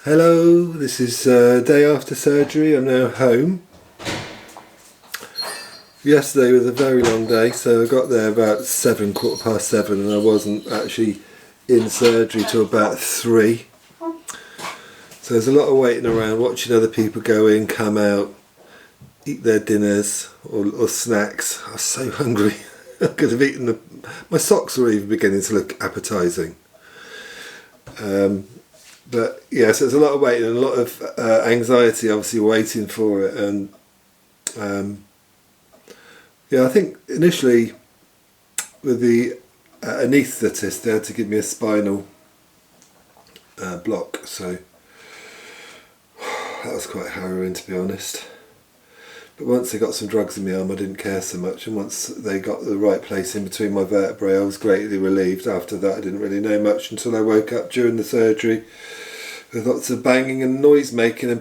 Hello, this is day after surgery. I'm now home. Yesterday was a very long day, so I got there about 7:15, and I wasn't actually in surgery till about 3. So there's a lot of waiting around, watching other people go in, come out, eat their dinners or snacks. I was so hungry. I could have eaten my socks were even beginning to look appetising. But yeah, so there's a lot of waiting and a lot of anxiety, obviously waiting for it. And yeah, I think initially with the anaesthetist, they had to give me a spinal block. So that was quite harrowing, to be honest. But once they got some drugs in my arm, I didn't care so much. And once they got the right place in between my vertebrae, I was greatly relieved. After that, I didn't really know much until I woke up during the surgery with lots of banging and noise making and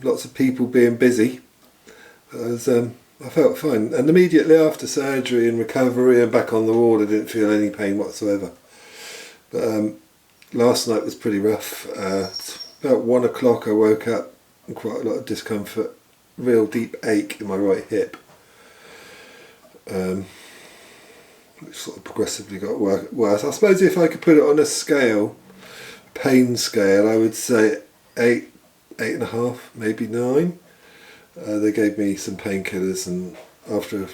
lots of people being busy. I felt fine. And immediately after surgery and recovery and back on the ward, I didn't feel any pain whatsoever. But last night was pretty rough. About 1 o'clock I woke up and quite a lot of discomfort. Real deep ache in my right hip, which sort of progressively got worse. I suppose if I could put it on a scale, pain scale, I would say 8, 8.5, maybe 9. They gave me some painkillers, and after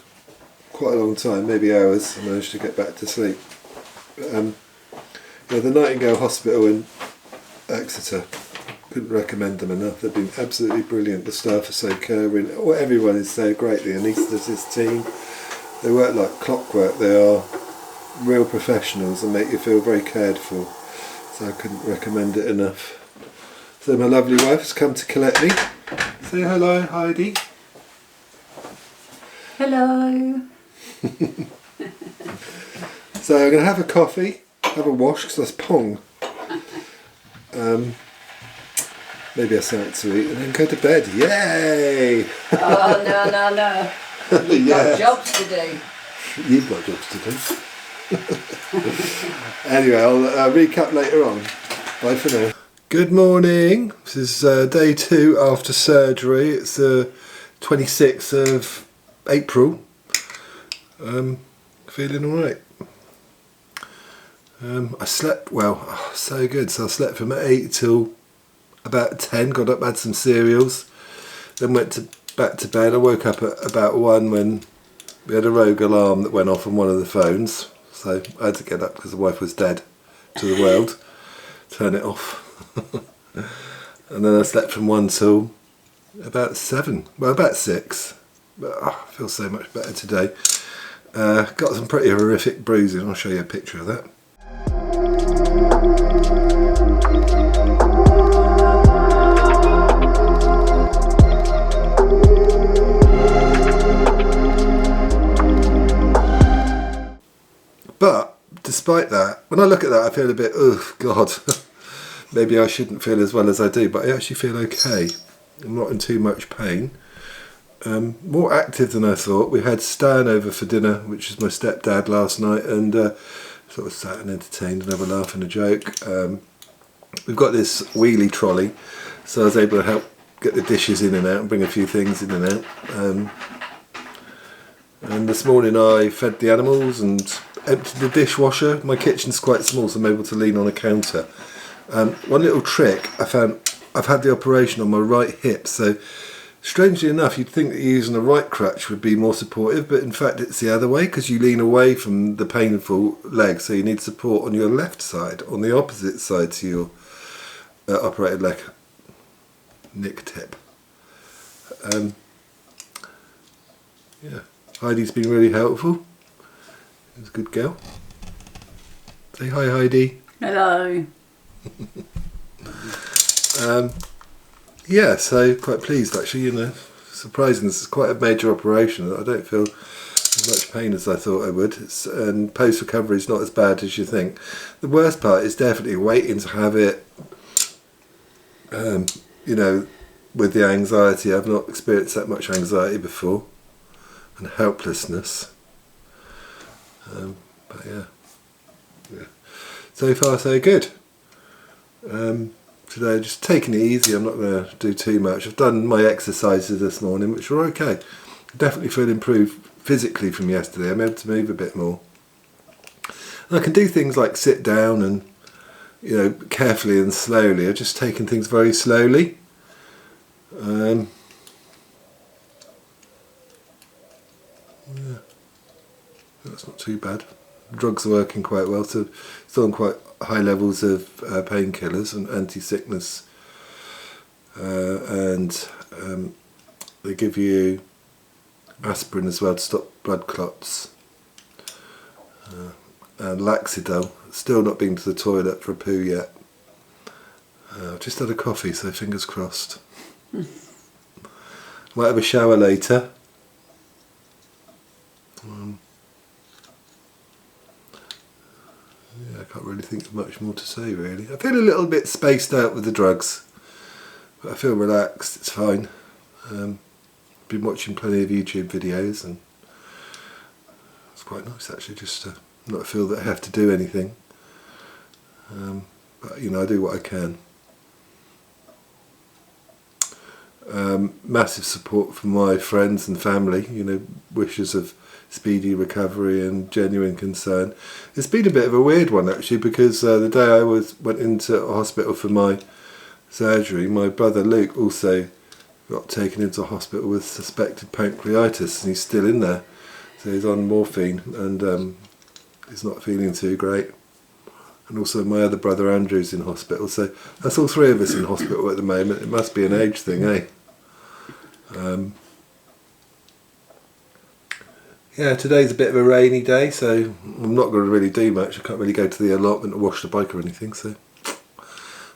quite a long time, maybe hours, I managed to get back to sleep. But, the Nightingale Hospital in Exeter, couldn't recommend them enough. They've been absolutely brilliant. The staff are so caring. Everyone is so great. The anaesthetist team, they work like clockwork. They are real professionals and make you feel very cared for. So I couldn't recommend it enough. So my lovely wife has come to collect me. Say hello, Heidi. Hello. So I'm going to have a coffee, have a wash, because that's pong. Maybe a something to eat and then go to bed. Yay! Oh, no. You've got jobs to do. You've got jobs to do. Anyway, I'll recap later on. Bye for now. Good morning. This is day 2 after surgery. It's the 26th of April. Feeling alright. I slept well. Oh, so good. So I slept from 8 till about 10, got up, had some cereals, then went back to bed. I woke up at about 1 when we had a rogue alarm that went off on one of the phones, so I had to get up because the wife was dead to the world, turn it off. And then I slept from 1 till about 7, well about 6, but I feel so much better today. Got some pretty horrific bruising. I'll show you a picture of that. But despite that, when I look at that, I feel a bit, oh God, maybe I shouldn't feel as well as I do, but I actually feel okay. I'm not in too much pain. More active than I thought. We had Stan over for dinner, which is my stepdad, last night, and sort of sat and entertained and have a laugh and a joke. We've got this wheelie trolley, so I was able to help get the dishes in and out and bring a few things in and out. And this morning I fed the animals and emptied the dishwasher. My kitchen's quite small, so I'm able to lean on a counter. One little trick I found, I've had the operation on my right hip, so strangely enough you'd think that using a right crutch would be more supportive, but in fact it's the other way, because you lean away from the painful leg, so you need support on your left side, on the opposite side to your operated leg nick tip. Yeah, Heidi's been really helpful. She's a good girl. Say hi, Heidi. Hello. Yeah, so quite pleased actually, surprising. This is quite a major operation. I don't feel as much pain as I thought I would, and post-recovery is not as bad as you think. The worst part is definitely waiting to have it, with the anxiety. I've not experienced that much anxiety before, and helplessness. But yeah. So far so good. today, just taking it easy. I'm not going to do too much. I've done my exercises this morning, which were okay. Definitely feel improved physically from yesterday. I'm able to move a bit more. And I can do things like sit down and, you know, carefully and slowly. I've just taken things very slowly. Yeah, that's not too bad. Drugs are working quite well, so still on quite high levels of painkillers and anti-sickness, and they give you aspirin as well to stop blood clots, and Laxidol. Still not been to the toilet for a poo yet. I've just had a coffee, so fingers crossed. Might have a shower later. Yeah, I can't really think of much more to say really. I feel a little bit spaced out with the drugs, but I feel relaxed, it's fine. Been watching plenty of YouTube videos and it's quite nice actually, just to not feel that I have to do anything. But you know, I do what I can. Massive support from my friends and family, you know, wishes of speedy recovery and genuine concern. It's been a bit of a weird one actually, because the day I went into hospital for my surgery, my brother Luke also got taken into hospital with suspected pancreatitis, and he's still in there. So he's on morphine and he's not feeling too great. And also my other brother Andrew's in hospital, so that's all three of us in hospital at the moment. It must be an age thing, eh? Yeah, today's a bit of a rainy day, so I'm not going to really do much. I can't really go to the allotment or wash the bike or anything, so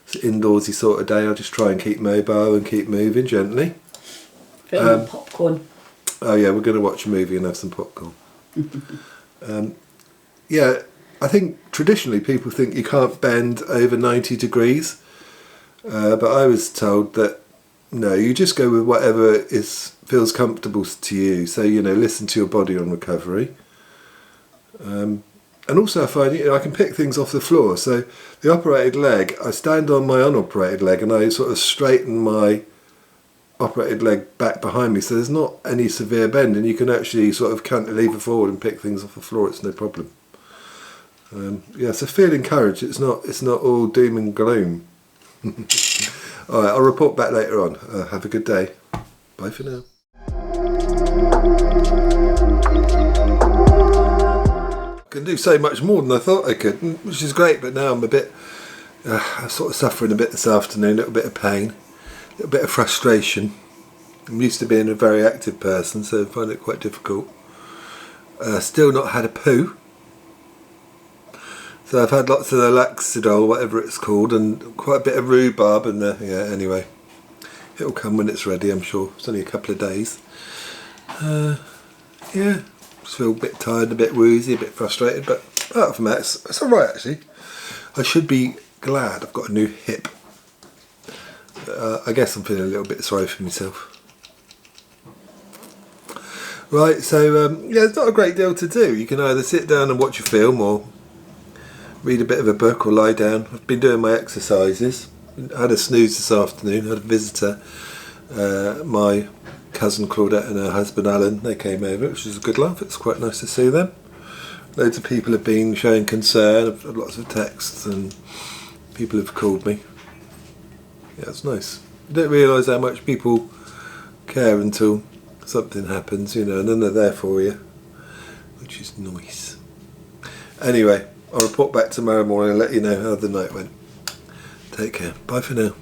it's an indoorsy sort of day. I'll just try and keep mobile and keep moving gently. Film popcorn. Oh yeah, we're going to watch a movie and have some popcorn. Yeah, I think traditionally people think you can't bend over 90 degrees, but I was told that no, you just go with whatever feels comfortable to you. So, you know, listen to your body on recovery. And also I find, you know, I can pick things off the floor. So the operated leg, I stand on my unoperated leg and I sort of straighten my operated leg back behind me, so there's not any severe bend, and you can actually sort of cantilever forward and pick things off the floor. It's no problem. Yeah, so feel encouraged. It's not all doom and gloom. All right, I'll report back later on. Have a good day. Bye for now. I can do so much more than I thought I could, which is great, but now I'm a bit, I'm sort of suffering a bit this afternoon, a little bit of pain, a little bit of frustration. I'm used to being a very active person, so I find it quite difficult. Still not had a poo. So I've had lots of the Laxidol, whatever it's called, and quite a bit of rhubarb, and yeah, anyway. It'll come when it's ready, I'm sure. It's only a couple of days. Yeah, just feel a bit tired, a bit woozy, a bit frustrated, but apart from that, it's alright actually. I should be glad I've got a new hip. I guess I'm feeling a little bit sorry for myself. Right, so yeah, there's not a great deal to do. You can either sit down and watch a film or read a bit of a book or lie down. I've been doing my exercises. I had a snooze this afternoon. I had a visitor, my cousin Claudette and her husband Alan. They came over, which was a good laugh. It's quite nice to see them. Loads of people have been showing concern. I've had lots of texts and people have called me. Yeah, it's nice. You don't realise how much people care until something happens, you know, and then they're there for you, which is nice. Anyway, I'll report back tomorrow morning and let you know how the night went. Take care. Bye for now.